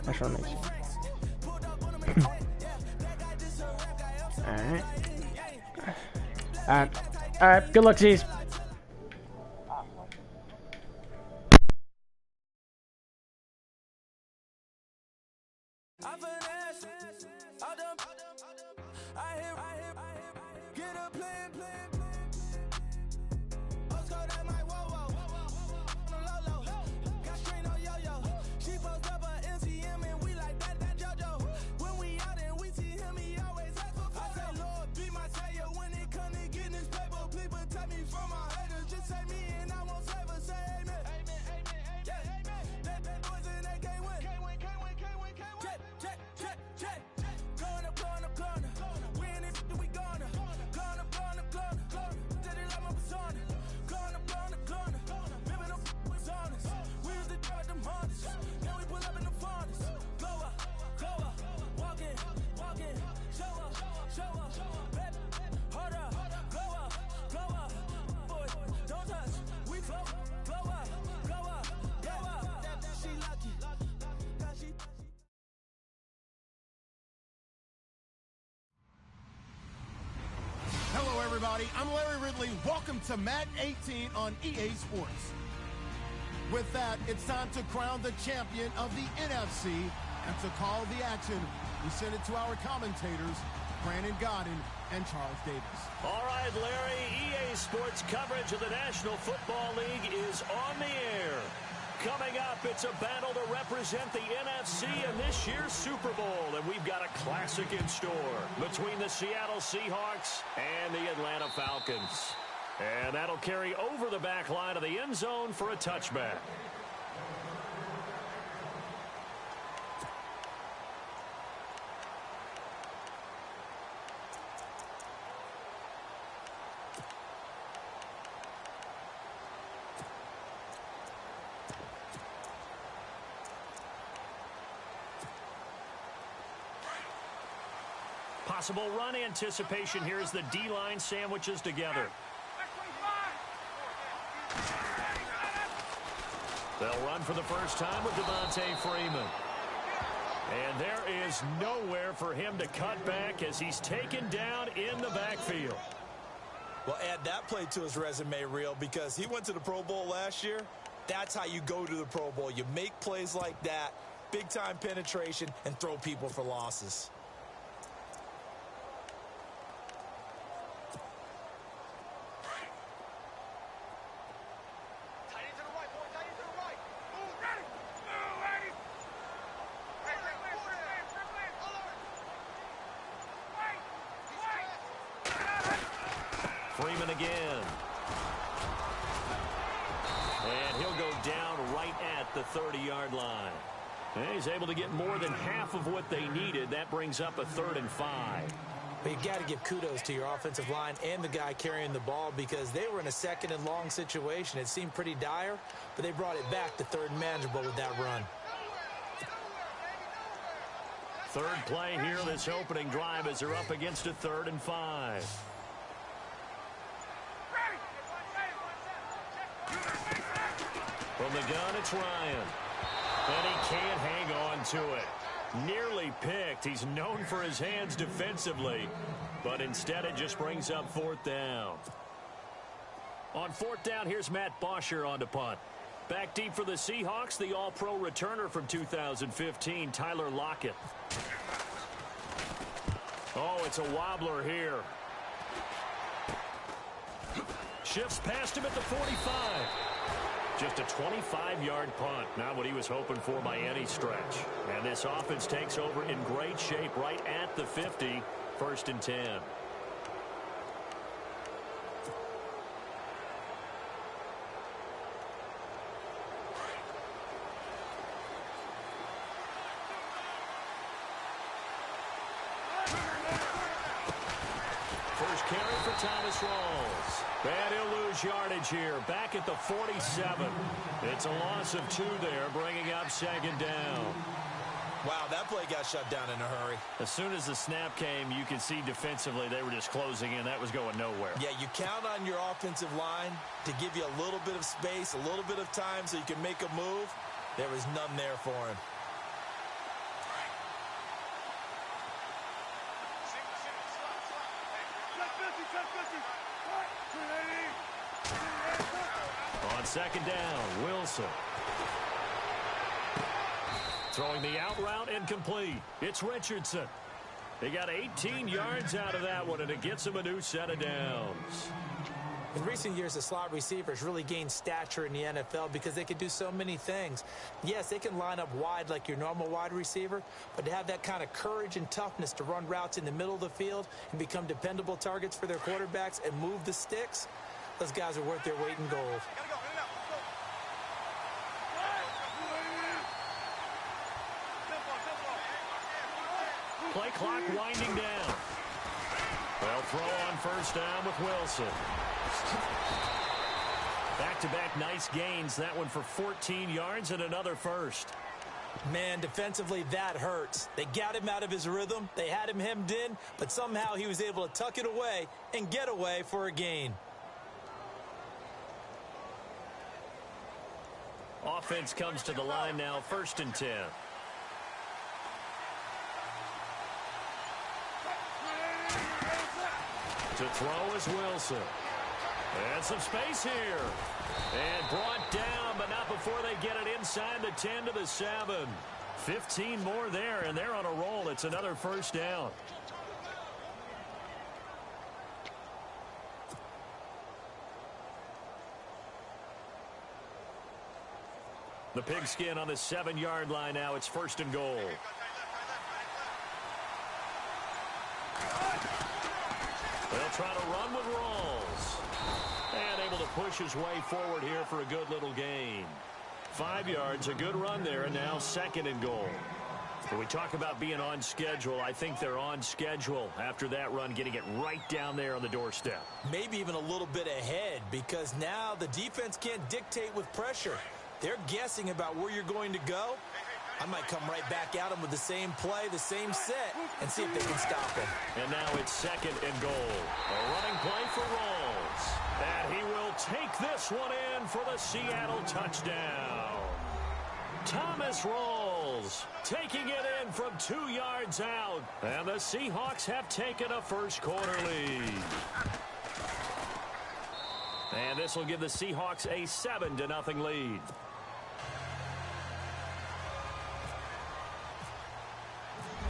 That sure makes sense. Alright. Alright. Good luck, Z's. I'm Larry Ridley. Welcome to Madden 18 on EA Sports. With that, it's time to crown the champion of the NFC. And to call the action, we send it to our commentators, Brandon Godden and Charles Davis. All right, Larry, EA Sports coverage of the National Football League is on the air. Coming up, it's a battle to represent the NFC in this year's Super Bowl. And we've got a classic in store between the Seattle Seahawks and the Atlanta Falcons. And that'll carry over the back line of the end zone for a touchback. Possible run anticipation here as the D-line sandwiches together. They'll run for the first time with Devontae Freeman. And there is nowhere for him to cut back as he's taken down in the backfield. Well, add that play to his resume reel because he went to the Pro Bowl last year. That's how you go to the Pro Bowl. You make plays like that, big-time penetration, and throw people for losses. Freeman again. And he'll go down right at the 30-yard line. And he's able to get more than half of what they needed. That brings up a 3rd and 5. But you've got to give kudos to your offensive line and the guy carrying the ball because they were in a 2nd and long situation. It seemed pretty dire, but they brought it back to 3rd and manageable with that run. Third play here this opening drive as they're up against a 3rd and 5. From the gun, it's Ryan. And he can't hang on to it. Nearly picked. He's known for his hands defensively. But instead, it just brings up 4th down. On 4th down, here's Matt Bosher on to punt. Back deep for the Seahawks, the All-Pro returner from 2015, Tyler Lockett. Oh, it's a wobbler here. Shifts past him at the 45. Just a 25-yard punt. Not what he was hoping for by any stretch. And this offense takes over in great shape right at the 50. 1st and 10. First carry for Thomas Rawls. And he'll lose yardage here. Back at the 47. It's a loss of 2 there, bringing up 2nd down. Wow, that play got shut down in a hurry. As soon as the snap came, you could see defensively they were just closing in. That was going nowhere. Yeah, you count on your offensive line to give you a little bit of space, a little bit of time so you can make a move. There was none there for him. On second down, Wilson. Throwing the out route incomplete. It's Richardson. They got 18 yards out of that one, and it gets him a new set of downs. In recent years, the slot receivers really gained stature in the NFL because they can do so many things. Yes, they can line up wide like your normal wide receiver, but to have that kind of courage and toughness to run routes in the middle of the field and become dependable targets for their quarterbacks and move the sticks, those guys are worth their weight in gold. Play clock winding down. They'll throw on first down with Wilson. Back-to-back nice gains. That one for 14 yards and another first. Man, defensively, that hurts. They got him out of his rhythm. They had him hemmed in, but somehow he was able to tuck it away and get away for a gain. Offense comes to the line now, 1st and 10. To throw is Wilson. And some space here. And brought down, but not before they get it inside the 10 to the 7. 15 more there, and they're on a roll. It's another first down. The pigskin on the 7-yard line now. It's 1st and goal. They'll try to run with Rawls. And able to push his way forward here for a good little gain. 5 yards, a good run there, and now 2nd and goal. When we talk about being on schedule, I think they're on schedule after that run, getting it right down there on the doorstep. Maybe even a little bit ahead, because now the defense can't dictate with pressure. They're guessing about where you're going to go. I might come right back at them with the same play, the same set, and see if they can stop him. And now it's 2nd and goal. A running play for Rawls. And he will take this one in for the Seattle touchdown. Thomas Rawls taking it in from 2 yards out. And the Seahawks have taken a first-quarter lead. And this will give the Seahawks a 7-0 lead.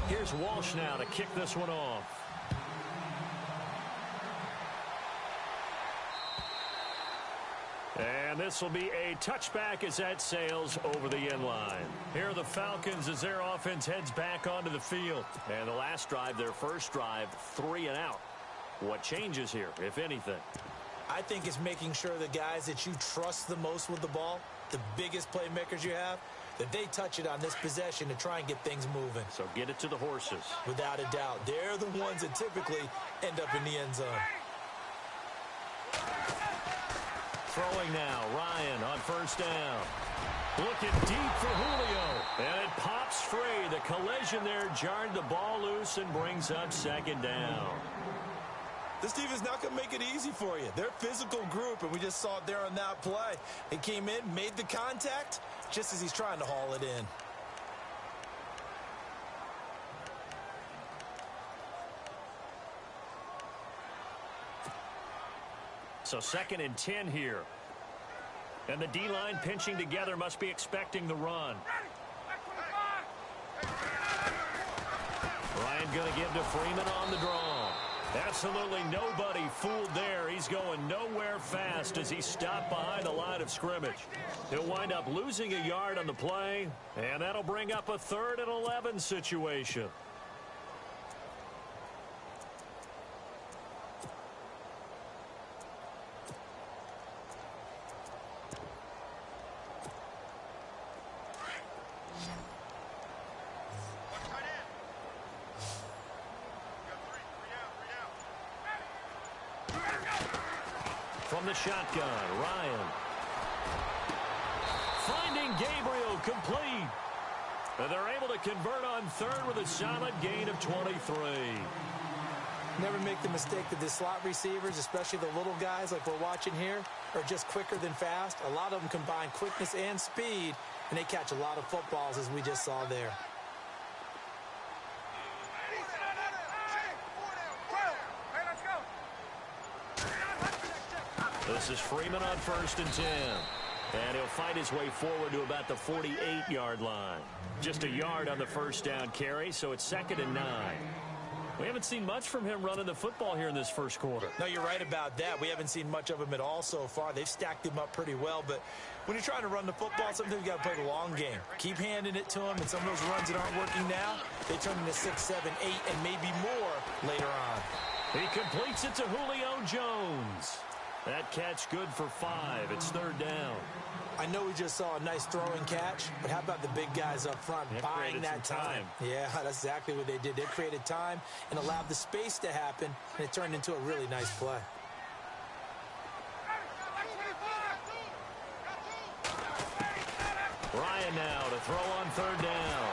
Here's Walsh now to kick this one off. And this will be a touchback as that sails over the end line. Here are the Falcons as their offense heads back onto the field. And the last drive, their first drive, 3 and out. What changes here, if anything? I think it's making sure the guys that you trust the most with the ball, the biggest playmakers you have, that they touch it on this possession to try and get things moving. So get it to the horses. Without a doubt. They're the ones that typically end up in the end zone. Throwing now, Ryan on first down. Looking deep for Julio. And it pops free. The collision there jarred the ball loose and brings up 2nd down. This team is not going to make it easy for you. They're a physical group, and we just saw it there on that play. It came in, made the contact, just as he's trying to haul it in. So 2nd and 10 here. And the D-line pinching together must be expecting the run. Ryan going to give to Freeman on the draw. Absolutely nobody fooled there. He's going nowhere fast as he's stopped behind the line of scrimmage. He'll wind up losing a yard on the play, and that'll bring up a 3rd and 11 situation. From the shotgun, Ryan. Finding Gabriel complete. And they're able to convert on 3rd with a solid gain of 23. Never make the mistake that the slot receivers, especially the little guys like we're watching here, are just quicker than fast. A lot of them combine quickness and speed, and they catch a lot of footballs, as we just saw there. This is Freeman on 1st and 10. And he'll fight his way forward to about the 48-yard line. Just a yard on the first down carry, so it's 2nd and 9. We haven't seen much from him running the football here in this first quarter. No, you're right about that. We haven't seen much of him at all so far. They've stacked him up pretty well, but when you're trying to run the football, sometimes you got to play the long game. Keep handing it to him, and some of those runs that aren't working now, they turn into 6, 7, 8, and maybe more later on. He completes it to Julio Jones. That catch good for 5. It's 3rd down. I know we just saw a nice throwing catch, but how about the big guys up front buying that time? Yeah, that's exactly what they did. They created time and allowed the space to happen, and it turned into a really nice play. Ryan now to throw on 3rd down.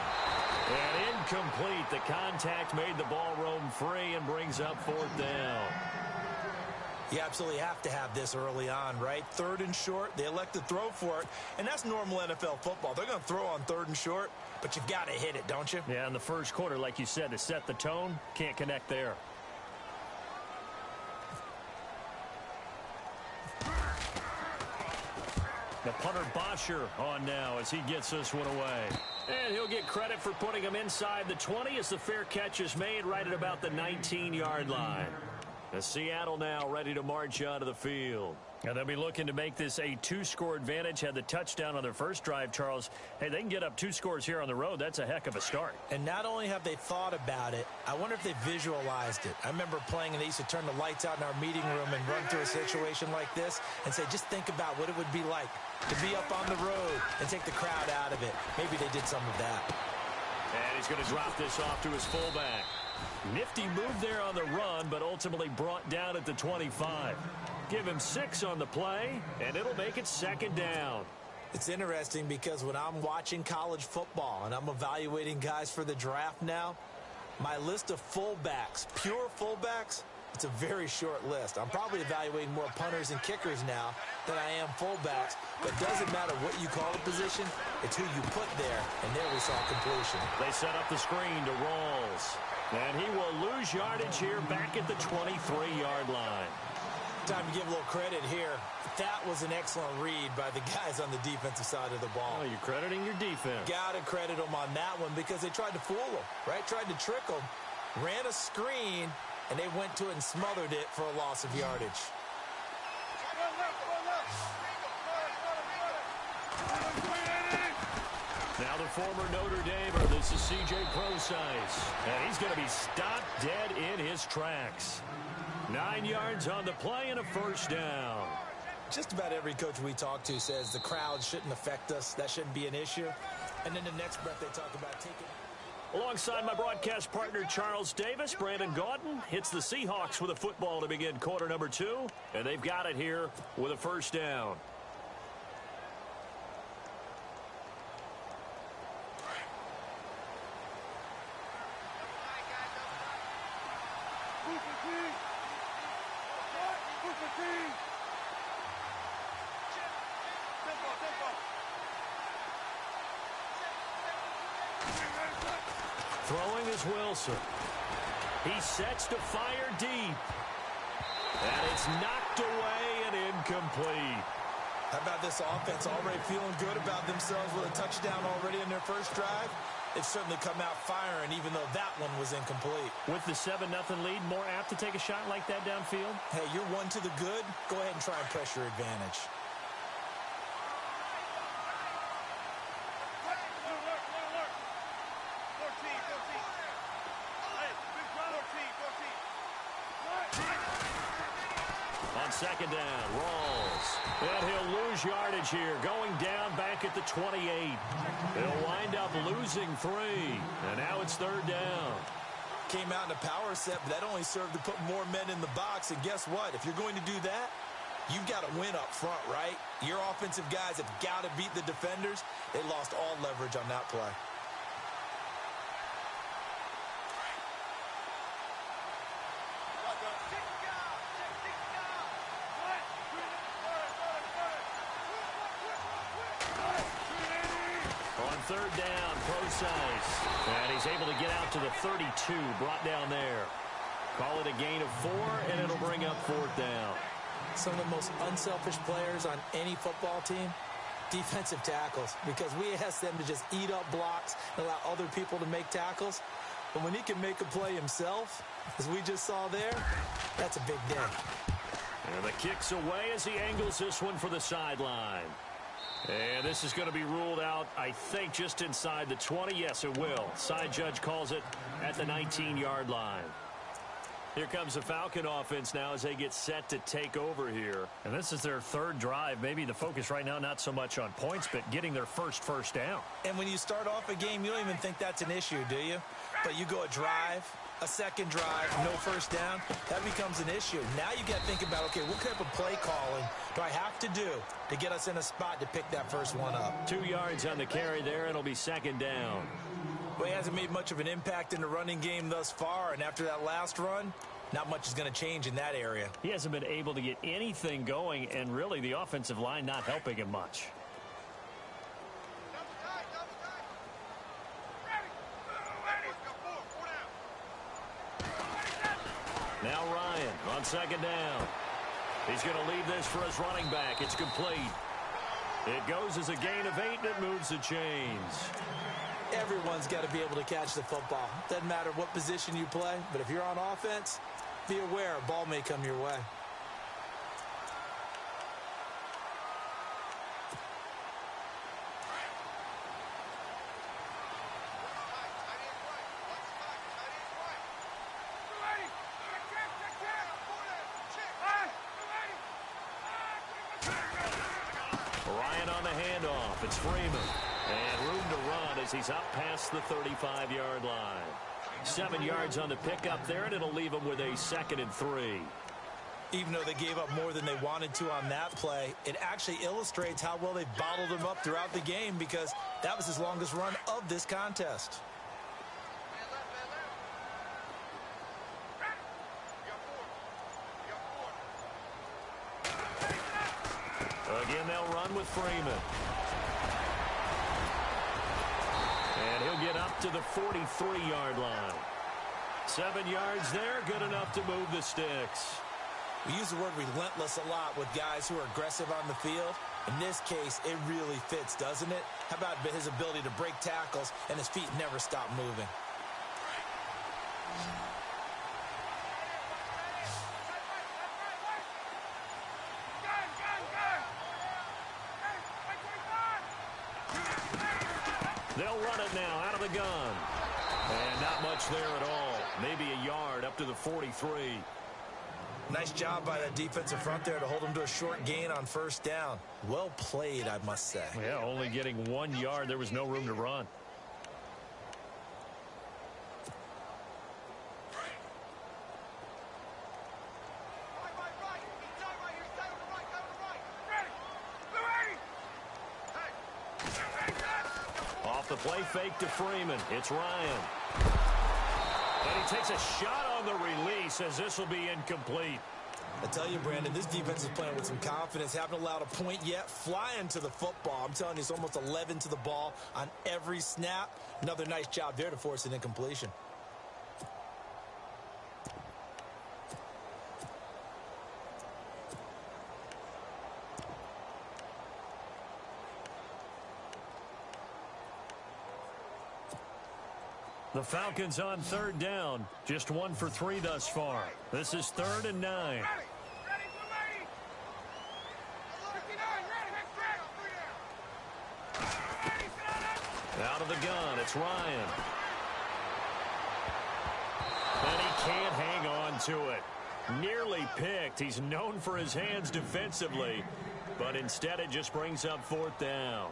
And incomplete. The contact made the ball roam free and brings up 4th down. You absolutely have to have this early on, right? 3rd and short, they elect to throw for it, and that's normal NFL football. They're going to throw on 3rd and short, but you've got to hit it, don't you? Yeah, in the first quarter, like you said, to set the tone, can't connect there. The punter Bosher on now as he gets this one away. And he'll get credit for putting him inside the 20 as the fair catch is made right at about the 19-yard line. The Seattle now ready to march onto the field. And they'll be looking to make this a 2-score advantage. Had the touchdown on their first drive, Charles. Hey, they can get up 2 scores here on the road. That's a heck of a start. And not only have they thought about it, I wonder if they visualized it. I remember playing and they used to turn the lights out in our meeting room and run through a situation like this and say, just think about what it would be like to be up on the road and take the crowd out of it. Maybe they did some of that. And he's going to drop this off to his fullback. Nifty move there on the run, but ultimately brought down at the 25. Give him 6 on the play, and it'll make it 2nd down. It's interesting because when I'm watching college football and I'm evaluating guys for the draft now, my list of fullbacks, pure fullbacks, it's a very short list. I'm probably evaluating more punters and kickers now than I am fullbacks, but it doesn't matter what you call the position, it's who you put there, and there we saw completion. They set up the screen to Rawls. And he will lose yardage here back at the 23-yard line. Time to give a little credit here. That was an excellent read by the guys on the defensive side of the ball. Oh, you're crediting your defense. Got to credit them on that one because they tried to fool them, right? Tried to trick them, ran a screen, and they went to it and smothered it for a loss of yardage. Now the former Notre Damer, this is C.J. Prosise, and he's going to be stopped dead in his tracks. 9 yards on the play and a 1st down. Just about every coach we talk to says the crowd shouldn't affect us. That shouldn't be an issue. And then the next breath they talk about taking. Alongside my broadcast partner Charles Davis, Brandon Gaudin hits the Seahawks with a football to begin quarter number 2. And they've got it here with a 1st down. Throwing is Wilson. He sets to fire deep. And it's knocked away and incomplete. How about this offense already feeling good about themselves with a touchdown already in their first drive? They've certainly come out firing, even though that one was incomplete. With the 7-0 lead, more apt to take a shot like that downfield? Hey, you're one to the good. Go ahead and try and press your advantage. On 2nd down, Rawls. And he'll lose yardage here, going down back at the 28. He'll wind up losing 3. And now it's 3rd down. Came out in a power set, but that only served to put more men in the box. And guess what? If you're going to do that, you've got to win up front, right? Your offensive guys have got to beat the defenders. They lost all leverage on that play. On 3rd down, Prosise. And he's able to get out to the 32, brought down there. Call it a gain of 4, and it'll bring up 4th down. some of the most unselfish players on any football team? Defensive tackles, because we ask them to just eat up blocks and allow other people to make tackles. But when he can make a play himself, as we just saw there, that's a big day. And the kick's away as he angles this one for the sideline. And this is going to be ruled out, I think, just inside the 20. Yes, it will. Side judge calls it at the 19-yard line. Here comes the Falcon offense now as they get set to take over here. And this is their third drive. Maybe the focus right now not so much on points, but getting their first down. And when you start off a game, you don't even think that's an issue, do you? But you go a drive, a second drive, no first down, that becomes an issue. Now you got to think about, okay, what type of play calling do I have to do to get us in a spot to pick that first one up? 2 yards on the carry there. It'll be second down. Well, he hasn't made much of an impact in the running game thus far, and after that last run, not much is going to change in that area. He hasn't been able to get anything going, and really the offensive line not helping him much. Now Ryan on second down. He's going to leave this for his running back. It's complete. It goes as a gain of 8, and it moves the chains. Everyone's got to be able to catch the football. Doesn't matter what position you play, but if you're on offense, be aware a ball may come your way. Ryan on the handoff. It's Freeman. And room to run as he's up past the 35-yard line. 7 yards on the pickup there, and it'll leave him with a 2nd and 3. Even though they gave up more than they wanted to on that play, it actually illustrates how well they've bottled him up throughout the game, because that was his longest run of this contest. Again, they'll run with Freeman. And he'll get up to the 43-yard line. 7 yards there, good enough to move the sticks. We use the word relentless a lot with guys who are aggressive on the field. In this case, it really fits, doesn't it? How about his ability to break tackles and his feet never stop moving? They'll run it now out of the gun. And not much there at all. Maybe a yard up to the 43. Nice job by that defensive front there to hold him to a short gain on first down. Well played, I must say. Yeah, only getting 1 yard. There was no room to run. Off the play fake to Freeman. It's Ryan. And he takes a shot on the release as this will be incomplete. I tell you, Brandon, this defense is playing with some confidence. Haven't allowed a point yet. Flying to the football. I'm telling you, it's almost 11 to the ball on every snap. Another nice job there to force an incompletion. The Falcons on third down. Just 1 for 3 thus far. This is 3rd and 9. Out of the gun, it's Ryan. And he can't hang on to it. Nearly picked. He's known for his hands defensively, but instead it just brings up 4th down.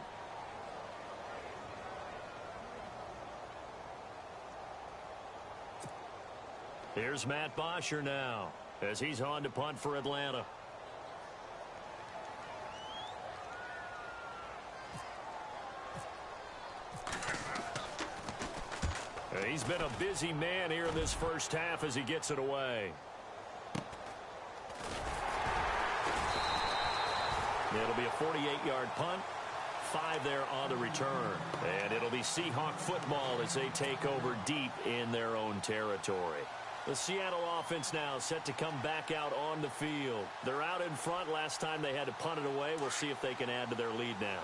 Here's Matt Bosher now as he's on to punt for Atlanta. He's been a busy man here in this first half as he gets it away. It'll be a 48-yard punt. 5 there on the return. And it'll be Seahawk football as they take over deep in their own territory. The Seattle offense now set to come back out on the field. They're out in front. Last time they had to punt it away. We'll see if they can add to their lead now.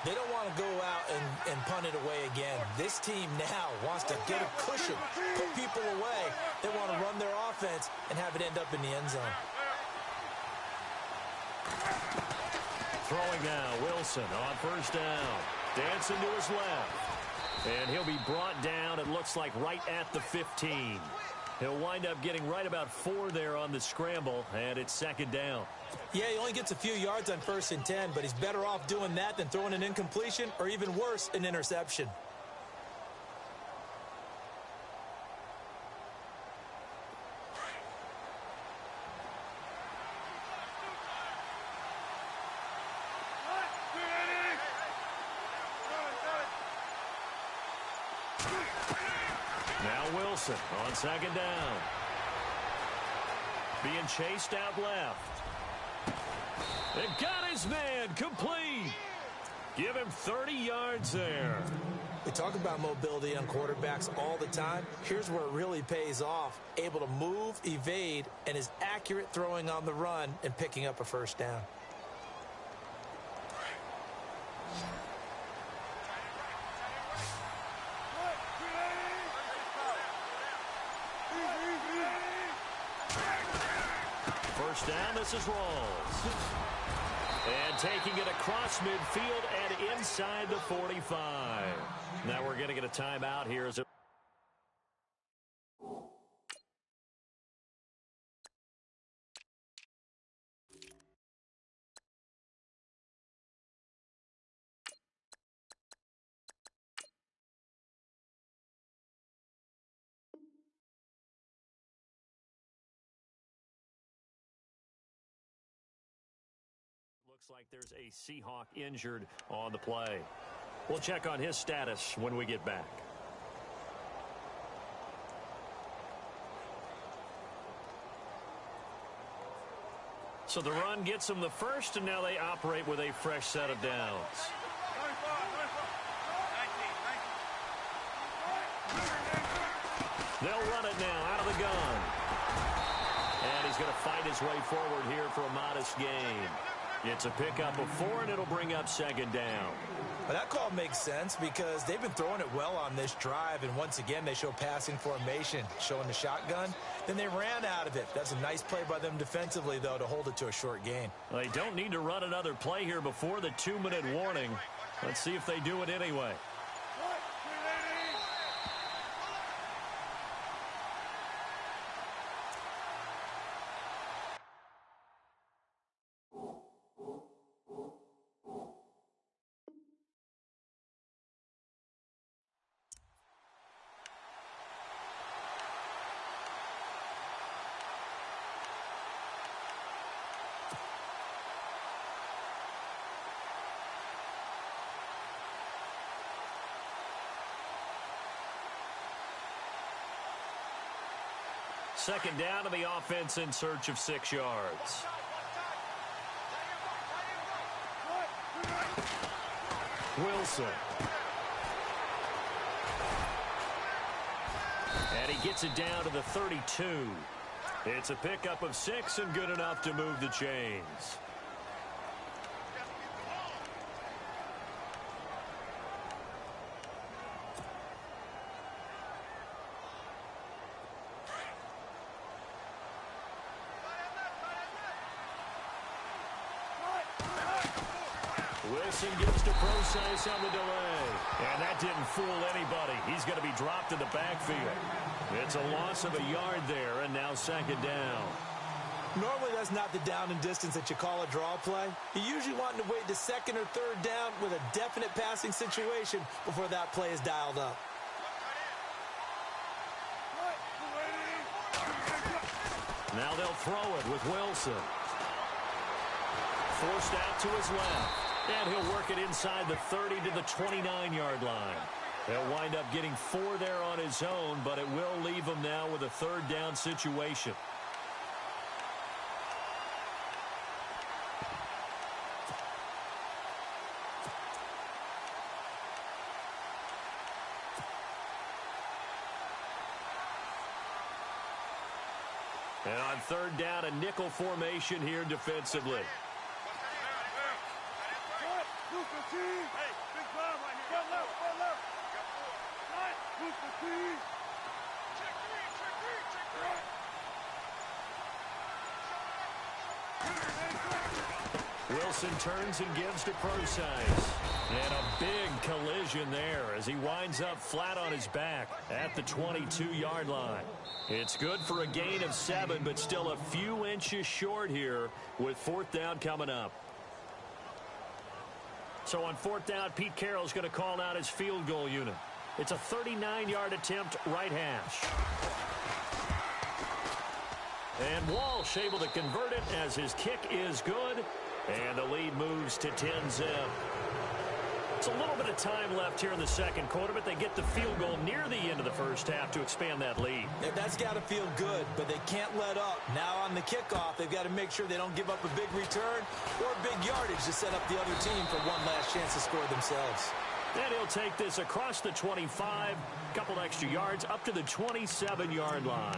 They don't want to go out and punt it away again. This team now wants to get a cushion, put people away. They want to run their offense and have it end up in the end zone. Throwing now, Wilson on first down. Dancing to his left. And he'll be brought down, it looks like, right at the 15. He'll wind up getting right about 4 there on the scramble, and it's second down. Yeah, he only gets a few yards on 1st and 10, but he's better off doing that than throwing an incompletion or even worse, an interception. Now Wilson on second down. Being chased out left. It got his man complete. Give him 30 yards there. We talk about mobility on quarterbacks all the time. Here's where it really pays off. Able to move, evade, and is accurate throwing on the run and picking up a first down. First down, this is Rawls. And taking it across midfield and inside the 45. Now we're going to get a timeout here as it looks like there's a Seahawk injured on the play. We'll check on his status when we get back. So the run gets them the first, and now they operate with a fresh set of downs. They'll run it now out of the gun. And he's going to fight his way forward here for a modest gain. It's a pickup of 4, and it'll bring up second down. Well, that call makes sense because they've been throwing it well on this drive, and once again they show passing formation, showing the shotgun. Then they ran out of it. That's a nice play by them defensively, though, to hold it to a short gain. They don't need to run another play here before the 2-minute warning. Let's see if they do it anyway. Second down to the offense in search of 6 yards. Wilson. And he gets it down to the 32. It's a pickup of 6 and good enough to move the chains. Wilson gets to Procise on the delay. And that didn't fool anybody. He's going to be dropped in the backfield. It's a loss of a yard there, and now second down. Normally that's not the down and distance that you call a draw play. You usually want to wait to second or third down with a definite passing situation before that play is dialed up. Now they'll throw it with Wilson. Forced out to his left. And he'll work it inside the 30 to the 29-yard line. He'll wind up getting 4 there on his own, but it will leave him now with a third down situation. And on third down, a nickel formation here defensively. Wilson turns and gives to Procise. And a big collision there as he winds up flat on his back at the 22-yard line. It's good for a gain of 7, but still a few inches short here with fourth down coming up. So on fourth down, Pete Carroll's going to call out his field goal unit. It's a 39-yard attempt, right hash. And Walsh able to convert it as his kick is good. And the lead moves to 10-zip. It's a little bit of time left here in the second quarter, but they get the field goal near the end of the first half to expand that lead. Yeah, that's got to feel good, but they can't let up. Now on the kickoff, they've got to make sure they don't give up a big return or big yardage to set up the other team for one last chance to score themselves. And he'll take this across the 25, a couple extra yards, up to the 27-yard line.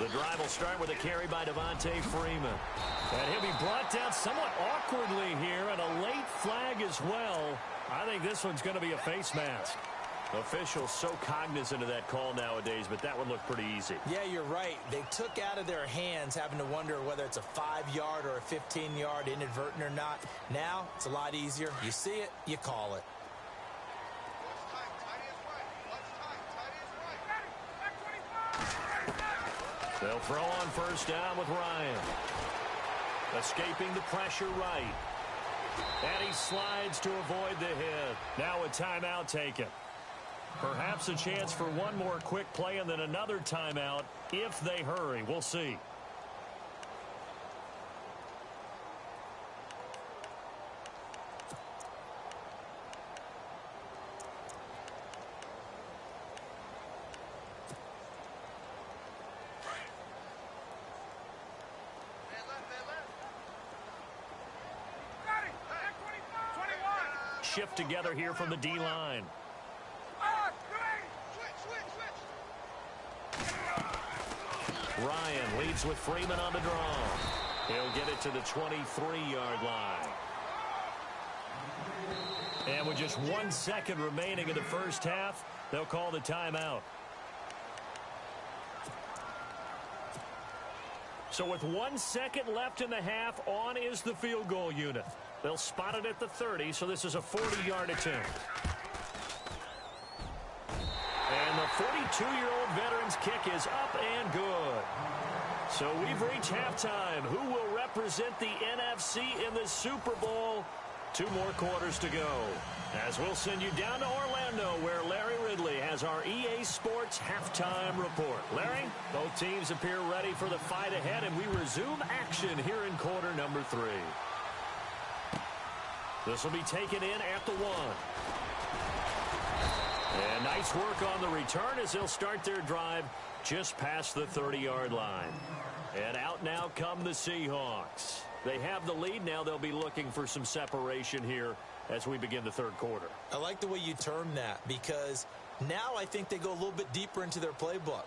The drive will start with a carry by Devontae Freeman. And he'll be brought down somewhat awkwardly here, and a late flag as well. I think this one's going to be a face mask. Officials so cognizant of that call nowadays, but that one looked pretty easy. Yeah, you're right. They took out of their hands having to wonder whether it's a 5-yard or a 15-yard inadvertent or not. Now, it's a lot easier. You see it, you call it. They'll throw on first down with Ryan. Escaping the pressure right. And he slides to avoid the hit. Now a timeout taken. Perhaps a chance for one more quick play and then another timeout if they hurry. We'll see. Shift together here from the D-line. Ryan leads with Freeman on the draw. He'll get it to the 23-yard line. And with just 1 second remaining in the first half, they'll call the timeout. So with 1 second left in the half, on is the field goal unit. They'll spot it at the 30, so this is a 40-yard attempt. And the 42-year-old veteran's kick is up and good. So we've reached halftime. Who will represent the NFC in the Super Bowl? 2 more quarters to go. As we'll send you down to Orlando, where Larry Ridley has our EA Sports halftime report. Larry, both teams appear ready for the fight ahead, and we resume action here in quarter number 3. This will be taken in at the 1. And nice work on the return as they'll start their drive just past the 30-yard line. And out now come the Seahawks. They have the lead now. They'll be looking for some separation here as we begin the third quarter. I like the way you term that, because now I think they go a little bit deeper into their playbook.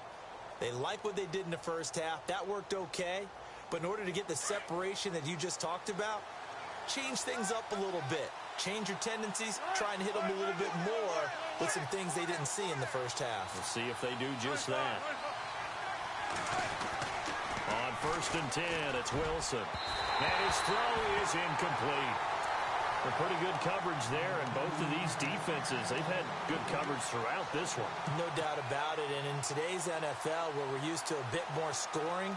They like what they did in the first half. That worked okay. But in order to get the separation that you just talked about, change things up a little bit. Change your tendencies. Try and hit them a little bit more with some things they didn't see in the first half. We'll see if they do just that. On first and 10, it's Wilson. And his throw is incomplete. A pretty good coverage there, and both of these defenses, they've had good coverage throughout this one. No doubt about it. And in today's NFL, where we're used to a bit more scoring,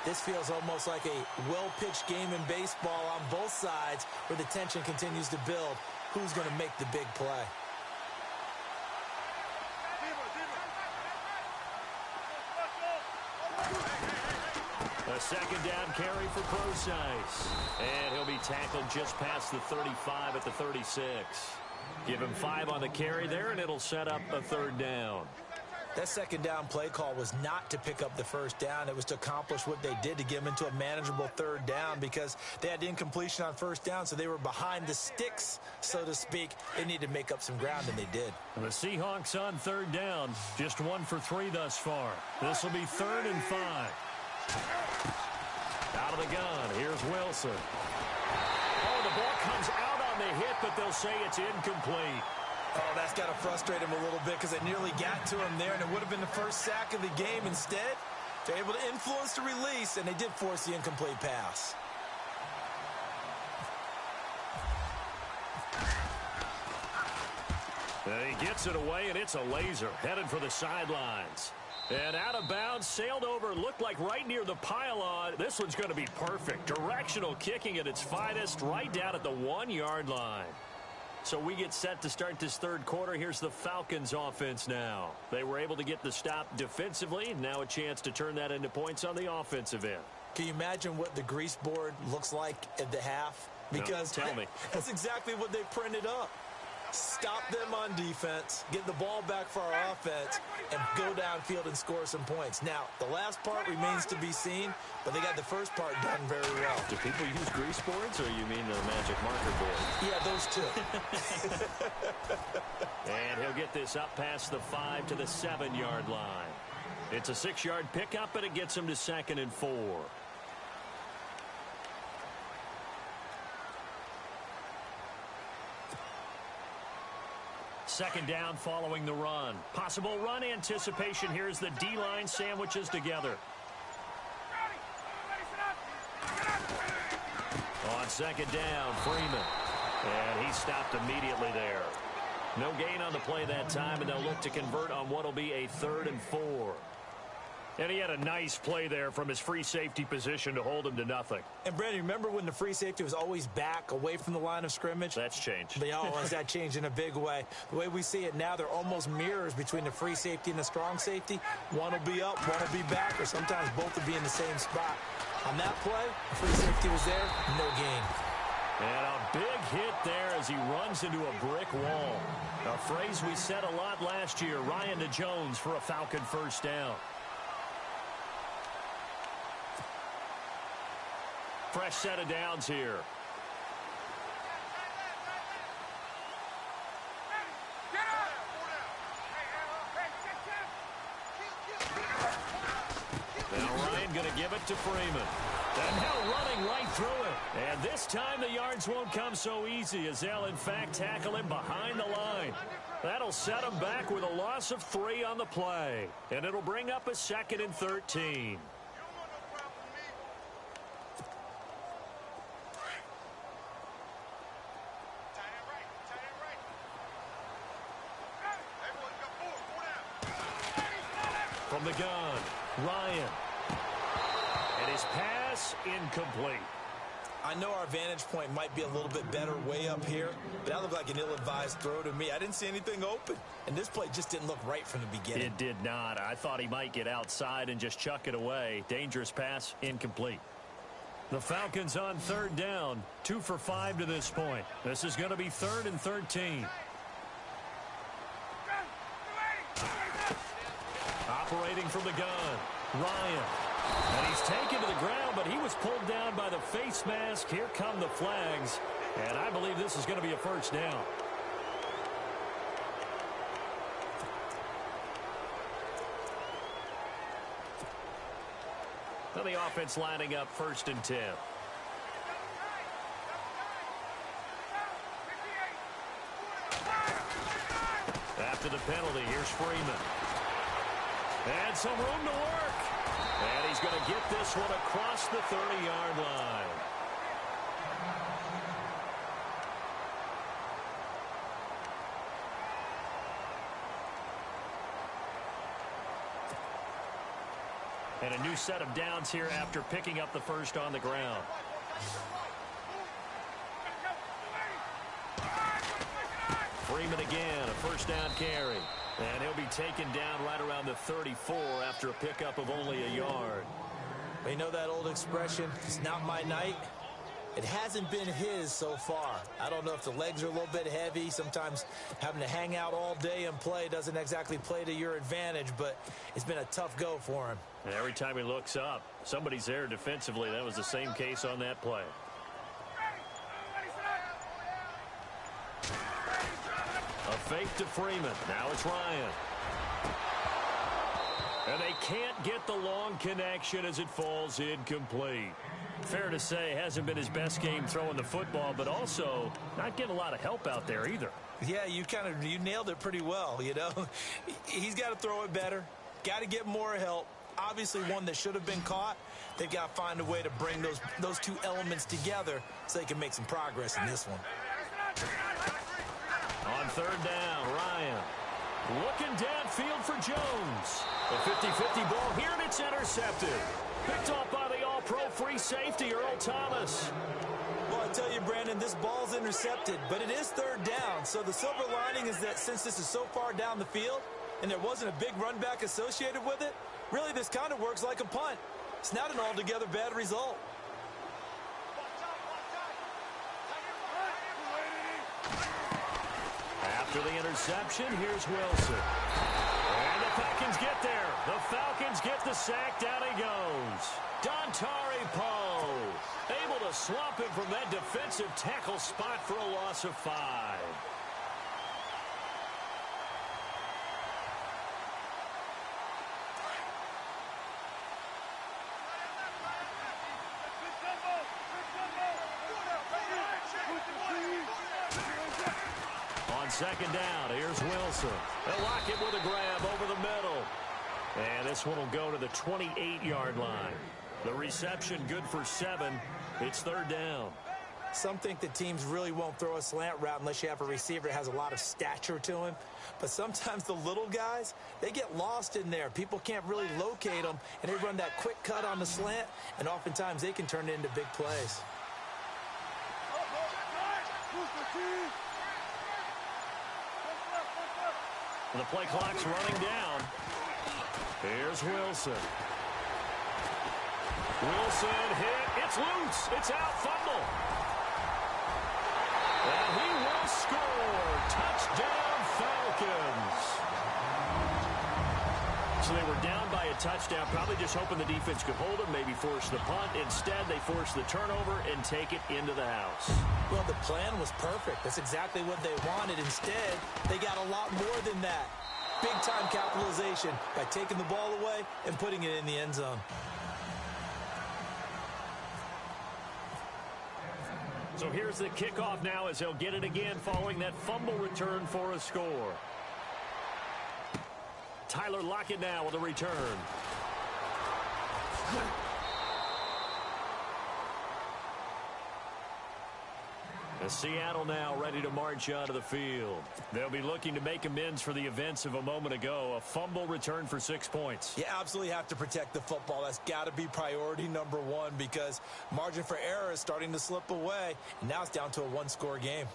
this feels almost like a well-pitched game in baseball on both sides, where the tension continues to build. Who's going to make the big play? A second down carry for Procise. And he'll be tackled just past the 35 at the 36. Give him 5 on the carry there, and it'll set up a third down. That second down play call was not to pick up the first down. It was to accomplish what they did, to get them into a manageable third down, because they had incompletion on first down, so they were behind the sticks, so to speak. They needed to make up some ground, and they did. The Seahawks on third down, just 1 for 3 thus far. This will be 3rd and 5. Out of the gun, here's Wilson. Oh, the ball comes out on the hit, but they'll say it's incomplete. Oh, that's got to frustrate him a little bit, because they nearly got to him there, and it would have been the first sack of the game. Instead, they're able to influence the release, and they did force the incomplete pass. And he gets it away, and it's a laser, headed for the sidelines. And out of bounds, sailed over, looked like right near the pylon. This one's going to be perfect. Directional kicking at its finest, right down at the 1-yard line. So we get set to start this third quarter. Here's the Falcons offense now. They were able to get the stop defensively. Now a chance to turn that into points on the offensive end. Can you imagine what the grease board looks like at the half? Because no, tell me. That's exactly what they printed up. Stop them on defense, get the ball back for our offense, and go downfield and score some points. Now, the last part remains to be seen, but they got the first part done very well. Do people use grease boards, or you mean the magic marker board? Yeah, those two. And he'll get this up past the 5 to the 7-yard line. It's a 6-yard pickup, and it gets him to 2nd and 4. Second down following the run. Possible run anticipation. Here's the D-line sandwiches together. On second down, Freeman. And he stopped immediately there. No gain on the play that time, and they'll look to convert on what will be a 3rd and 4. And he had a nice play there from his free safety position to hold him to nothing. And, Brandon, remember when the free safety was always back away from the line of scrimmage? That's changed. That changed in a big way. The way we see it now, they're almost mirrors between the free safety and the strong safety. One will be up, one will be back, or sometimes both will be in the same spot. On that play, the free safety was there, no gain. And a big hit there as he runs into a brick wall. A phrase we said a lot last year. Ryan to Jones for a Falcon first down. Fresh set of downs here. Now Ryan going to give it to Freeman. And now running right through it. And this time the yards won't come so easy, as they'll in fact tackle him behind the line. That'll set him back with a loss of 3 on the play. And it'll bring up a 2nd and 13. From the gun, Ryan. And his pass incomplete. I know our vantage point might be a little bit better way up here, but that looked like an ill-advised throw to me. I didn't see anything open, and this play just didn't look right from the beginning. It did not. I thought he might get outside and just chuck it away. Dangerous pass, incomplete. The Falcons on third down, 2 for 5 to this point. This is going to be 3rd and 13. Operating from the gun, Ryan. And he's taken to the ground, but he was pulled down by the face mask. Here come the flags. And I believe this is going to be a first down. Well, the offense lining up 1st and 10. After the penalty, here's Freeman. And some room to work. And he's going to get this one across the 30-yard line. And a new set of downs here after picking up the first on the ground. Freeman again, a first down carry. And he'll be taken down right around the 34 after a pickup of only a yard. You know that old expression, it's not my night. It hasn't been his so far. I don't know if the legs are a little bit heavy. Sometimes having to hang out all day and play doesn't exactly play to your advantage, but it's been a tough go for him. And every time he looks up, somebody's there defensively. That was the same case on that play. A fake to Freeman. Now it's Ryan. And they can't get the long connection as it falls incomplete. Fair to say, hasn't been his best game throwing the football, but also not getting a lot of help out there either. Yeah, you nailed it pretty well, you know. He's got to throw it better. Got to get more help. Obviously one that should have been caught. They've got to find a way to bring those two elements together so they can make some progress in this one. On third down, Ryan. Looking downfield for Jones. The 50-50 ball here, and it's intercepted. Picked off by the all-pro free safety, Earl Thomas. Well, I tell you, Brandon, this ball's intercepted, but it is third down. So the silver lining is that since this is so far down the field and there wasn't a big run back associated with it, really this kind of works like a punt. It's not an altogether bad result. After the interception, here's Wilson. And the Falcons get there. The Falcons get the sack. Down he goes. Dontari Poe able to swamp him from that defensive tackle spot for a loss of 5. On second down, here's Wilson. They'll lock it with a grab over the middle. And this one will go to the 28-yard line. The reception good for 7. It's third down. Some think that teams really won't throw a slant route unless you have a receiver that has a lot of stature to him. But sometimes the little guys, they get lost in there. People can't really locate them, and they run that quick cut on the slant, and oftentimes they can turn it into big plays. The play clock's running down. Here's Wilson. Wilson hit. It's loose. It's out. Fumble. And he will score. Touchdown, Falcons. So they were down by a touchdown, probably just hoping the defense could hold them, maybe force the punt. Instead, they force the turnover and take it into the house. Well, the plan was perfect. That's exactly what they wanted. Instead, they got a lot more than that. Big-time capitalization by taking the ball away and putting it in the end zone. So here's the kickoff now as they'll get it again following that fumble return for a score. Tyler Lockett now with a return. And Seattle now ready to march onto the field. They'll be looking to make amends for the events of a moment ago. A fumble return for 6 points. You absolutely have to protect the football. That's got to be priority number one because margin for error is starting to slip away. And now it's down to a one-score game.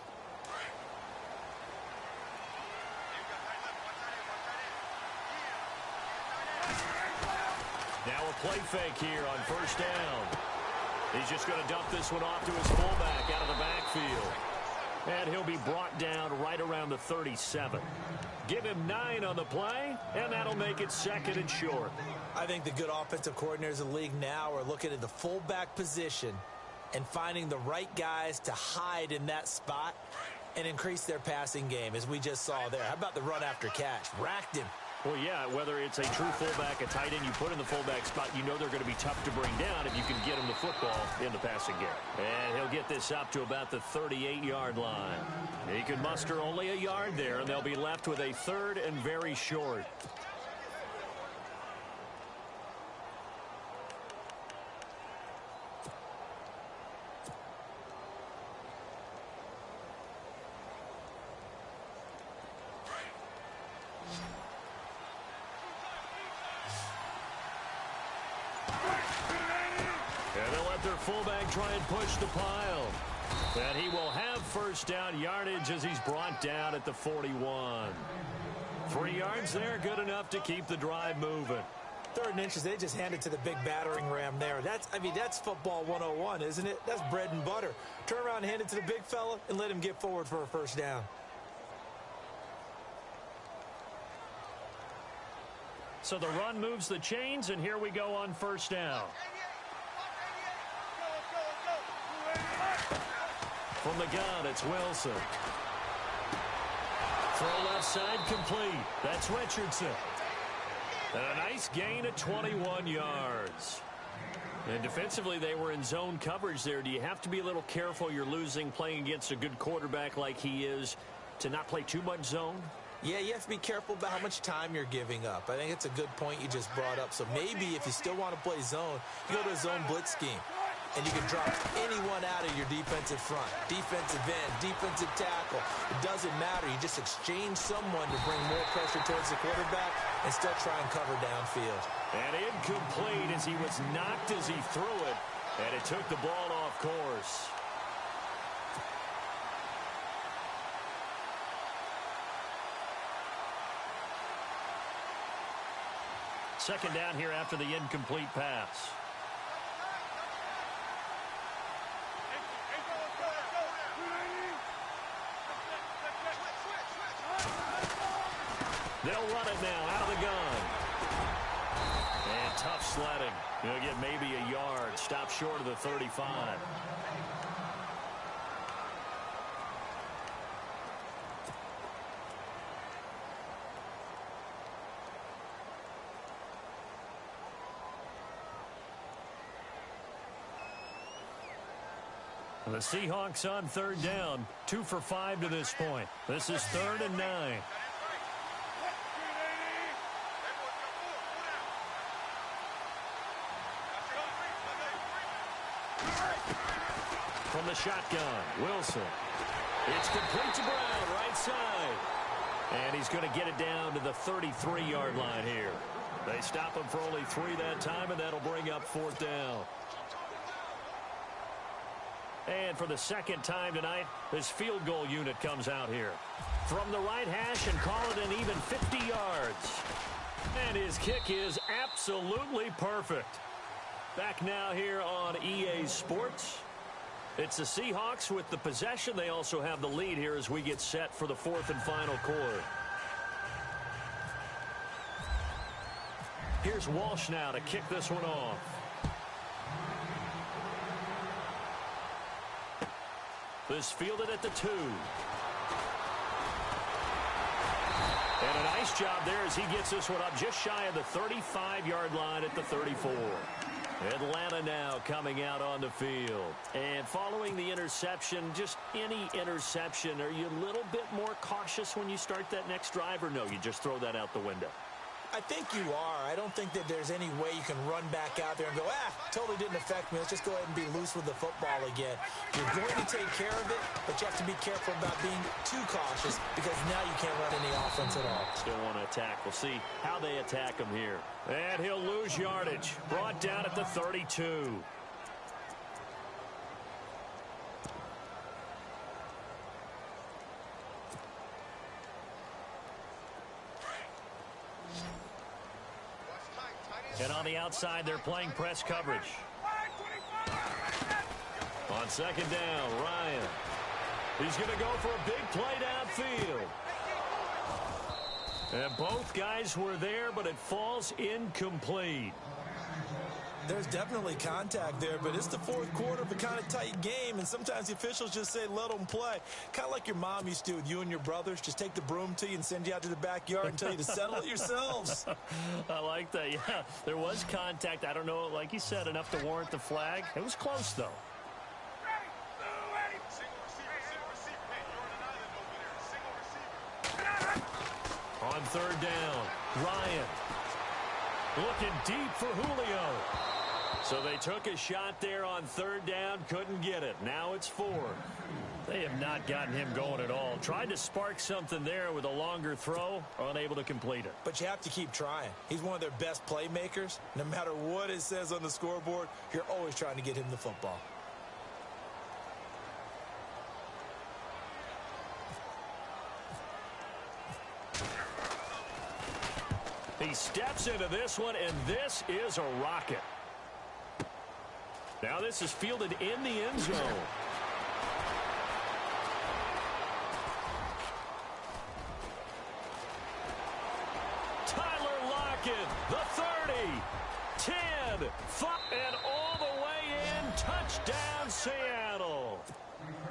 Now a play fake here on first down. He's just going to dump this one off to his fullback out of the backfield. And he'll be brought down right around the 37. Give him 9 on the play, and that'll make it second and short. I think the good offensive coordinators in the league now are looking at the fullback position and finding the right guys to hide in that spot and increase their passing game, as we just saw there. How about the run after catch? Racked him. Well, yeah, whether it's a true fullback, a tight end you put in the fullback spot, you know they're going to be tough to bring down if you can get him the football in the passing game. And he'll get this up to about the 38-yard line. He can muster only a yard there, and they'll be left with a third and very short. Fullback try and push the pile. And he will have first down yardage as he's brought down at the 41. 3 yards there, good enough to keep the drive moving. 3rd and inches, they just hand it to the big battering ram there. That's football 101, isn't it? That's bread and butter. Turn around and hand it to the big fella and let him get forward for a 1st down. So the run moves the chains, and here we go on 1st down. From the gun, it's Wilson. Throw left side complete. That's Richardson. And a nice gain of 21 yards. And defensively, they were in zone coverage there. Do you have to be a little careful you're losing playing against a good quarterback like he is to not play too much zone? Yeah, you have to be careful about how much time you're giving up. I think it's a good point you just brought up. So maybe if you still want to play zone, you go to a zone blitz scheme. And you can drop anyone out of your defensive front. Defensive end, defensive tackle. It doesn't matter. You just exchange someone to bring more pressure towards the quarterback and still try and cover downfield. And incomplete as he was knocked as he threw it. And it took the ball off course. Second down here after the incomplete pass. They'll run it now out of the gun. And tough sledding. He'll get maybe a yard. Stop short of the 35. The Seahawks on 3rd down. 2 for 5 to this point. This is 3rd and 9. From the shotgun, Wilson. It's complete to Brown, right side. And he's going to get it down to the 33-yard line here. They stop him for only 3 that time, and that'll bring up 4th down. And for the 2nd time tonight, this field goal unit comes out here. From the right hash and call it an even 50 yards. And his kick is absolutely perfect. Back now here on EA Sports. It's the Seahawks with the possession. They also have the lead here as we get set for the 4th and final quarter. Here's Walsh now to kick this one off. This fielded at the 2. And a nice job there as he gets this one up just shy of the 35-yard line at the 34. Atlanta now coming out on the field. And following the interception, just any interception, are you a little bit more cautious when you start that next drive, or no, you just throw that out the window? I think you are. I don't think that there's any way you can run back out there and go, totally didn't affect me. Let's just go ahead and be loose with the football again. You're going to take care of it, but you have to be careful about being too cautious because now you can't run any offense at all. Still want to attack. We'll see how they attack him here. And he'll lose yardage. Brought down at the 32. And on the outside, they're playing press coverage. On 2nd down, Ryan. He's going to go for a big play downfield. And both guys were there, but it falls incomplete. There's definitely contact there, but it's the 4th quarter of a kind of tight game, and sometimes the officials just say, let them play. Kind of like your mom used to with you and your brothers. Just take the broom to you and send you out to the backyard and tell you to settle it yourselves. I like that, yeah. There was contact. I don't know, like you said, enough to warrant the flag. It was close, though. On 3rd down, Ryan. Looking deep for Julio. So they took a shot there on 3rd down, couldn't get it. Now it's 4. They have not gotten him going at all. Tried to spark something there with a longer throw, unable to complete it. But you have to keep trying. He's one of their best playmakers. No matter what it says on the scoreboard, you're always trying to get him the football. He steps into this one, and this is a rocket. Now this is fielded in the end zone. Tyler Lockett, the 30, 10, 5, and all the way in. Touchdown, Seattle.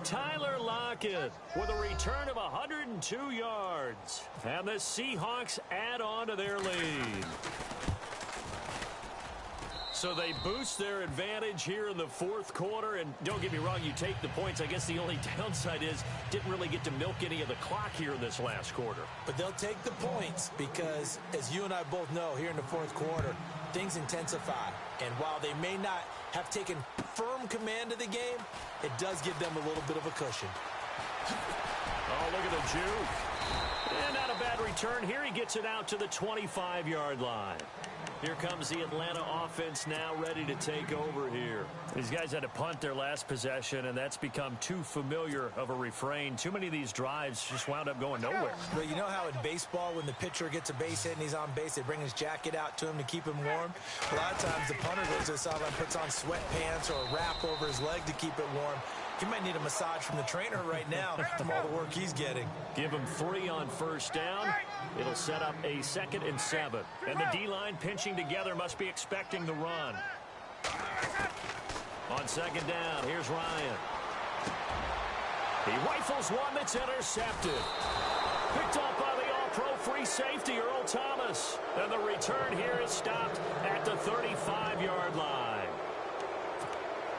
Tyler Lockett with a return of 102 yards. And the Seahawks add on to their lead. So they boost their advantage here in the fourth quarter. And don't get me wrong, you take the points. I guess the only downside is didn't really get to milk any of the clock here in this last quarter. But they'll take the points because, as you and I both know, here in the fourth quarter, things intensify. And while they may not have taken firm command of the game, it does give them a little bit of a cushion. Oh, look at the juke. And not a bad return here. He gets it out to the 25-yard line. Here comes the Atlanta offense now ready to take over here. These guys had to punt their last possession, and that's become too familiar of a refrain. Too many of these drives just wound up going nowhere. But you know how in baseball, when the pitcher gets a base hit and he's on base, they bring his jacket out to him to keep him warm? A lot of times the punter goes to the sideline, puts on sweatpants or a wrap over his leg to keep it warm. He might need a massage from the trainer right now from all the work he's getting. Give him 3 on first down. It'll set up a 2nd and 7. And the D-line pinching together must be expecting the run. On 2nd down, here's Ryan. He rifles one that's intercepted. Picked up by the all-pro free safety, Earl Thomas. And the return here is stopped at the 35-yard line.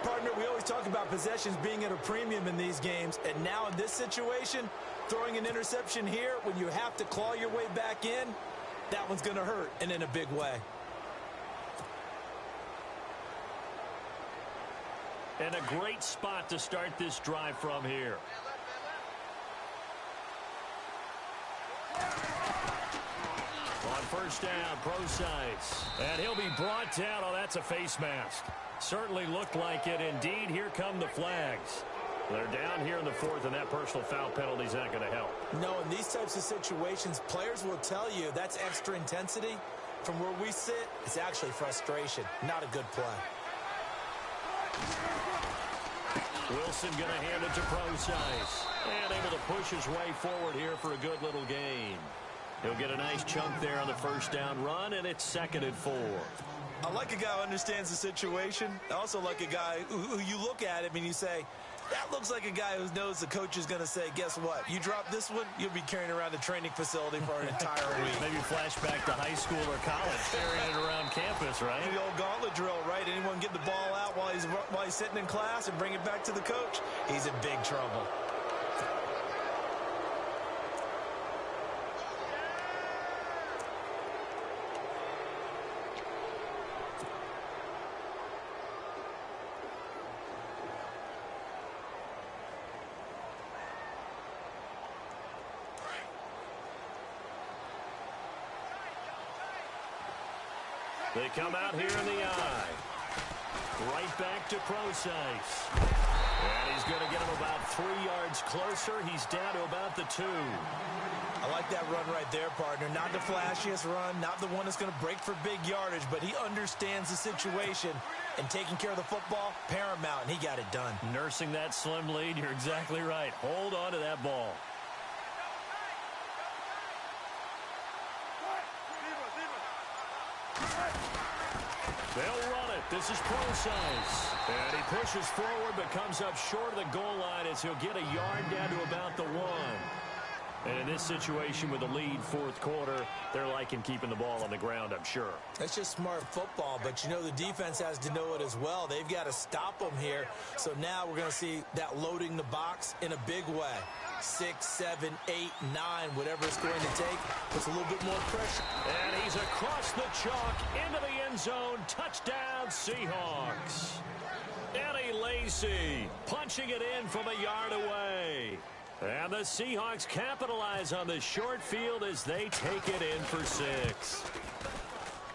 Partner, we always talk about possessions being at a premium in these games, and now in this situation, throwing an interception here when you have to claw your way back in, that one's going to hurt, and in a big way. And a great spot to start this drive from here. On first down, Procise. And he'll be brought down. Oh, that's a face mask. Certainly looked like it. Indeed, here come the flags. They're down here in the fourth, and that personal foul penalty is not going to help. No, in these types of situations, players will tell you that's extra intensity. From where we sit, it's actually frustration. Not a good play. Wilson going to hand it to Procise. And able to push his way forward here for a good little gain. He'll get a nice chunk there on the first down run, and it's 2nd and 4. I like a guy who understands the situation. I also like a guy who you look at him and you say, that looks like a guy who knows the coach is going to say, guess what? You drop this one, you'll be carrying around the training facility for an entire week. Maybe flashback to high school or college, carrying it around campus, right? The old gauntlet drill, right? Anyone get the ball out while he's sitting in class and bring it back to the coach? He's in big trouble. They come out here in the eye. Right back to Procise. And he's going to get him about 3 yards closer. He's down to about the 2. I like that run right there, partner. Not the flashiest run, not the one that's going to break for big yardage, but he understands the situation, and taking care of the football, paramount, and he got it done. Nursing that slim lead, you're exactly right. Hold on to that ball. They'll run it. This is Procise. And he pushes forward but comes up short of the goal line as he'll get a yard down to about the 1. And in this situation with the lead fourth quarter, they're liking keeping the ball on the ground, I'm sure. That's just smart football, but you know the defense has to know it as well. They've got to stop them here. So now we're going to see that loading the box in a big way. 6, 7, 8, 9, whatever it's going to take, puts a little bit more pressure. And he's across the chalk into the end zone. Touchdown, Seahawks. Eddie Lacy punching it in from a yard away. And the Seahawks capitalize on the short field as they take it in for 6.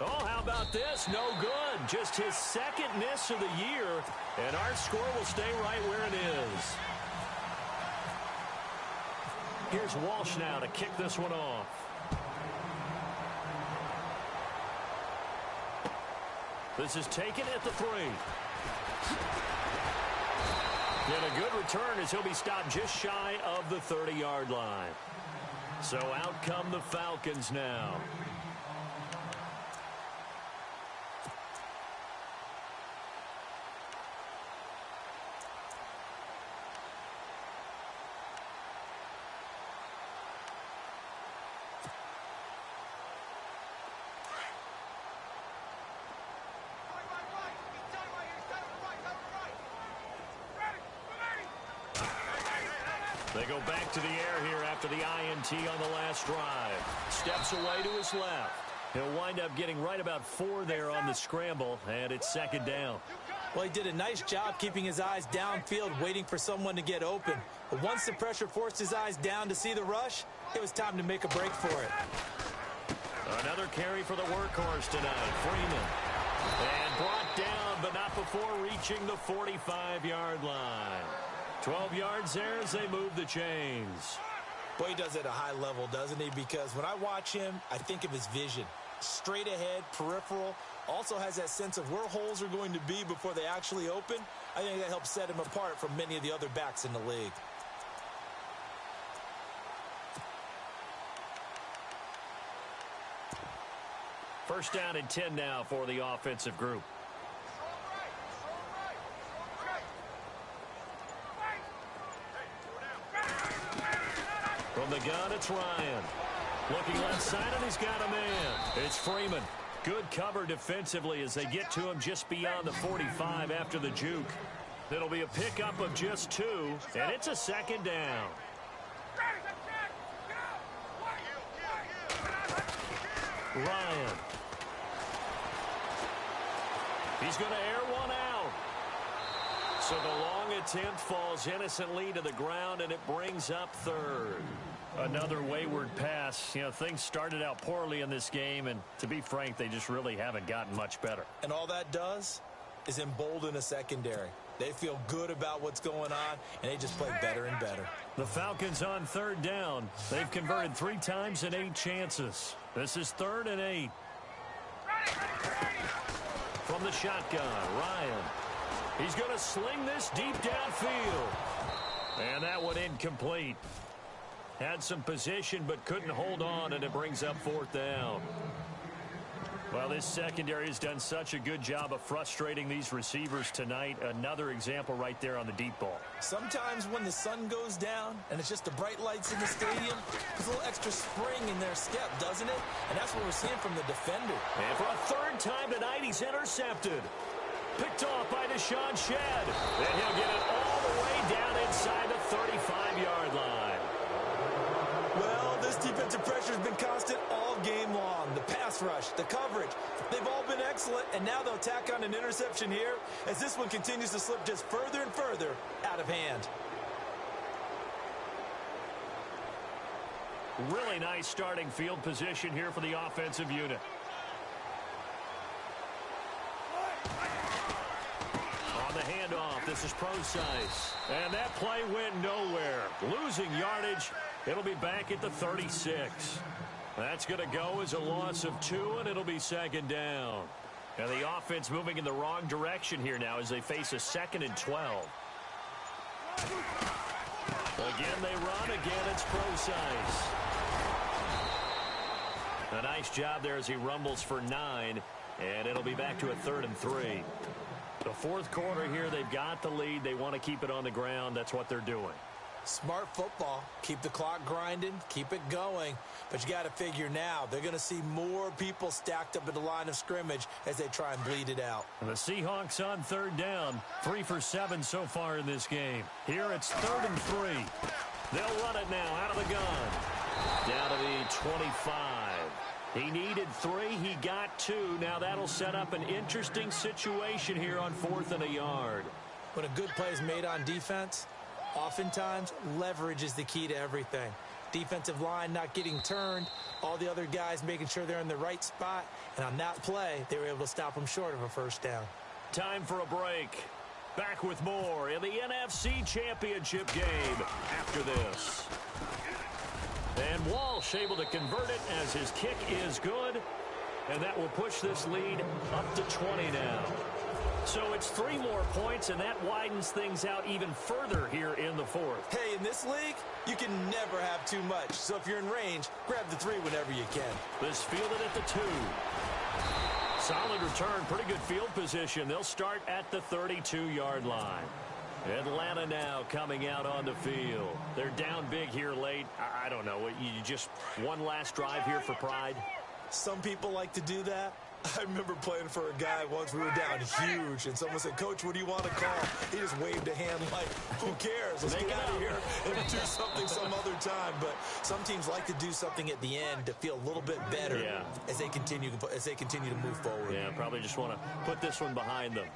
Oh, how about this? No good. Just his 2nd miss of the year. And our score will stay right where it is. Here's Walsh now to kick this one off. This is taken at the 3. And a good return as he'll be stopped just shy of the 30-yard line. So out come the Falcons now. They go back to the air here after the INT on the last drive. Steps away to his left. He'll wind up getting right about 4 there on the scramble, and it's second down. Well, he did a nice job keeping his eyes downfield, waiting for someone to get open. But once the pressure forced his eyes down to see the rush, it was time to make a break for it. Another carry for the workhorse tonight, Freeman. And brought down, but not before reaching the 45-yard line. 12 yards there as they move the chains. Boy, he does it at a high level, doesn't he? Because when I watch him, I think of his vision. Straight ahead, peripheral. Also has that sense of where holes are going to be before they actually open. I think that helps set him apart from many of the other backs in the league. First down and 10 now for the offensive group. From the gun, it's Ryan. Looking left side, and he's got a man. It's Freeman. Good cover defensively as they get to him just beyond the 45 after the juke. It'll be a pickup of just 2, and it's a second down. Ryan. He's going to air one out. So the long attempt falls innocently to the ground, and it brings up third. Another wayward pass. You know, things started out poorly in this game, and to be frank, they just really haven't gotten much better. And all that does is embolden a secondary. They feel good about what's going on, and they just play better and better. The Falcons on third down. They've converted 3 times in 8 chances. This is 3rd and 8. From the shotgun, Ryan. He's going to sling this deep downfield. And that one incomplete. Had some position but couldn't hold on, and it brings up 4th down. Well, this secondary has done such a good job of frustrating these receivers tonight. Another example right there on the deep ball. Sometimes when the sun goes down and it's just the bright lights in the stadium, there's a little extra spring in their step, doesn't it? And that's what we're seeing from the defender. And for a 3rd time tonight, he's intercepted. Picked off by Deshaun Shedd. And he'll get it all the way down inside the 35-yard line. Well, this defensive pressure has been constant all game long. The pass rush, the coverage, they've all been excellent, and now they'll tack on an interception here as this one continues to slip just further and further out of hand. Really nice starting field position here for the offensive unit. On the handoff, this is Procise. And that play went nowhere. Losing yardage. It'll be back at the 36. That's going to go as a loss of 2, and it'll be second down. And the offense moving in the wrong direction here now as they face a 2nd and 12. Again, they run. Again, it's Procise. A nice job there as he rumbles for 9, and it'll be back to a 3rd and 3. The 4th quarter here, they've got the lead. They want to keep it on the ground. That's what they're doing. Smart football. Keep the clock grinding. Keep it going. But you got to figure now, they're going to see more people stacked up at the line of scrimmage as they try and bleed it out. And the Seahawks on 3rd down. 3 for 7 so far in this game. Here it's 3rd and 3. They'll run it now out of the gun. Down to the 25. He needed 3. He got 2. Now that'll set up an interesting situation here on 4th and a yard. When a good play is made on defense, oftentimes leverage is the key to everything. Defensive line not getting turned, all the other guys making sure they're in the right spot, and on that play, they were able to stop them short of a 1st down. Time for a break. Back with more in the NFC Championship game after this. And Walsh able to convert it as his kick is good. and that will push this lead up to 20 now. So it's 3 more points, and that widens things out even further here in the fourth. Hey, in this league, you can never have too much. So if you're in range, grab the 3 whenever you can. This fielded at the 2. Solid return, pretty good field position. They'll start at the 32-yard line. Atlanta now coming out on the field. They're down big here late. I don't know. You just one last drive here for pride? Some people like to do that. I remember playing for a guy once. We were down huge, and someone said, "Coach, what do you want to call?" He just waved a hand like, "Who cares? Let's get out of here and do something some other time." But some teams like to do something at the end to feel a little bit better as they continue to move forward. Yeah, probably just want to put this one behind them.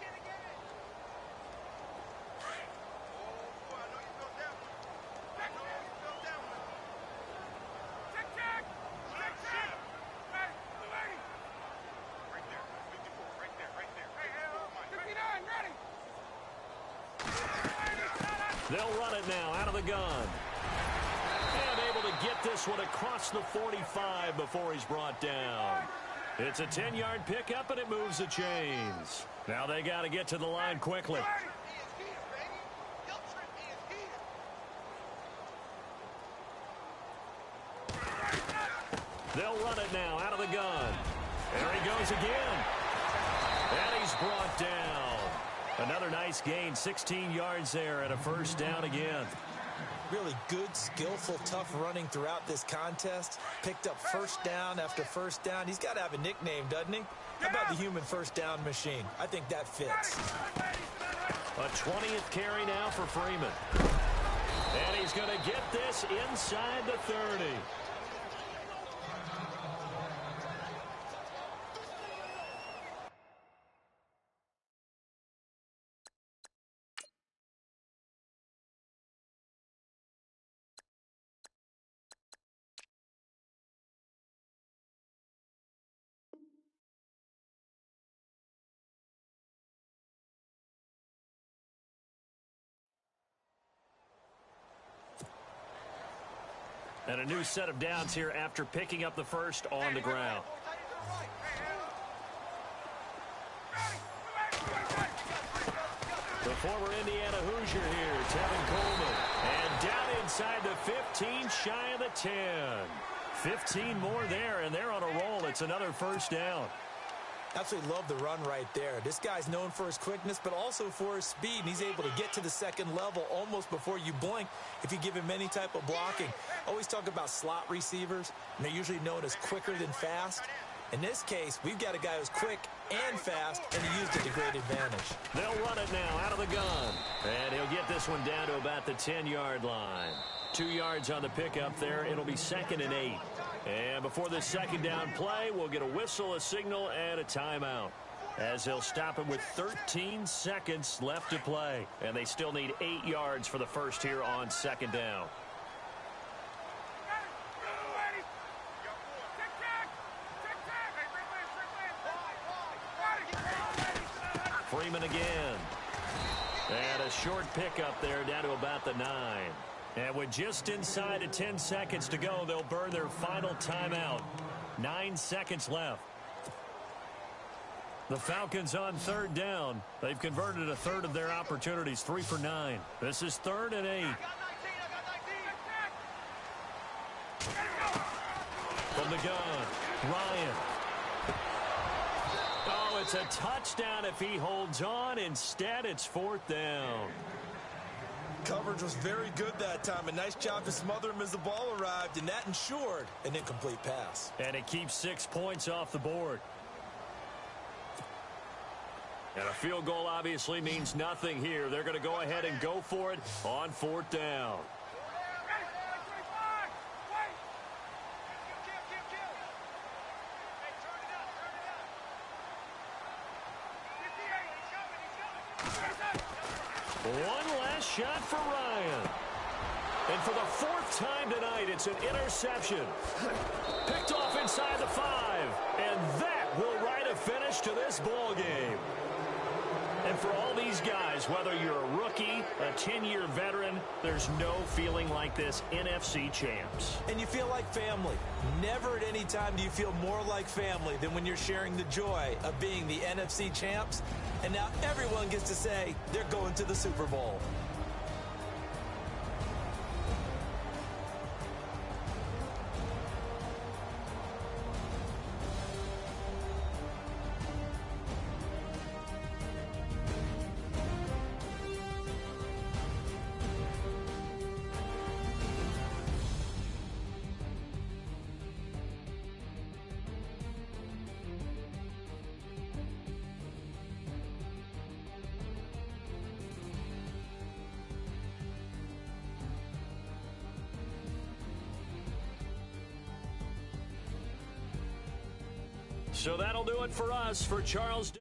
They'll run it now out of the gun. And able to get this one across the 45 before he's brought down. It's a 10-yard pickup, and it moves the chains. Now they got to get to the line quickly. They'll run it now out of the gun. There he goes again. And he's brought down. Another nice gain, 16 yards there, and a first down again. Really good, skillful, tough running throughout this contest. Picked up first down after first down. He's got to have a nickname, doesn't he? How about the human first down machine? I think that fits. A 20th carry now for Freeman. And he's going to get this inside the 30. And a new set of downs here after picking up the first on the ground. The former Indiana Hoosier here, Tevin Coleman. And down inside the 15, shy of the 10. 15 more there, and they're on a roll. It's another first down. Absolutely love the run right there. This guy's known for his quickness, but also for his speed, and he's able to get to the second level almost before you blink if you give him any type of blocking. Always talk about slot receivers, and they're usually known as quicker than fast. In this case, we've got a guy who's quick and fast, and he used it to great advantage. They'll run it now out of the gun. And he'll get this one down to about the 10-yard line. 2 yards on the pickup there. It'll be 2nd and 8. And before this second down play, we'll get a whistle, a signal, and a timeout. As they'll stop him with 13 seconds left to play. And they still need 8 yards for the first here on second down. Freeman again. And a short pickup there down to about the 9. And with just inside of 10 seconds to go, they'll burn their final timeout. 9 seconds left. The Falcons on third down. They've converted a third of their opportunities, 3 for 9. This is 3rd and 8. From the gun, Ryan. Oh, it's a touchdown if he holds on. Instead, it's 4th down. Coverage was very good that time. A nice job to smother him as the ball arrived, and that ensured an incomplete pass. And it keeps 6 points off the board. And a field goal obviously means nothing here. They're going to go ahead and go for it on 4th down. One last shot for Ryan. And for the 4th time tonight, it's an interception. Picked off inside the 5. And that will write a finish to this ball game. And for all these guys, whether you're a rookie, a 10-year veteran, there's no feeling like this NFC champs. And you feel like family. Never at any time do you feel more like family than when you're sharing the joy of being the NFC champs. And now everyone gets to say they're going to the Super Bowl. So that'll do it for us. For Charles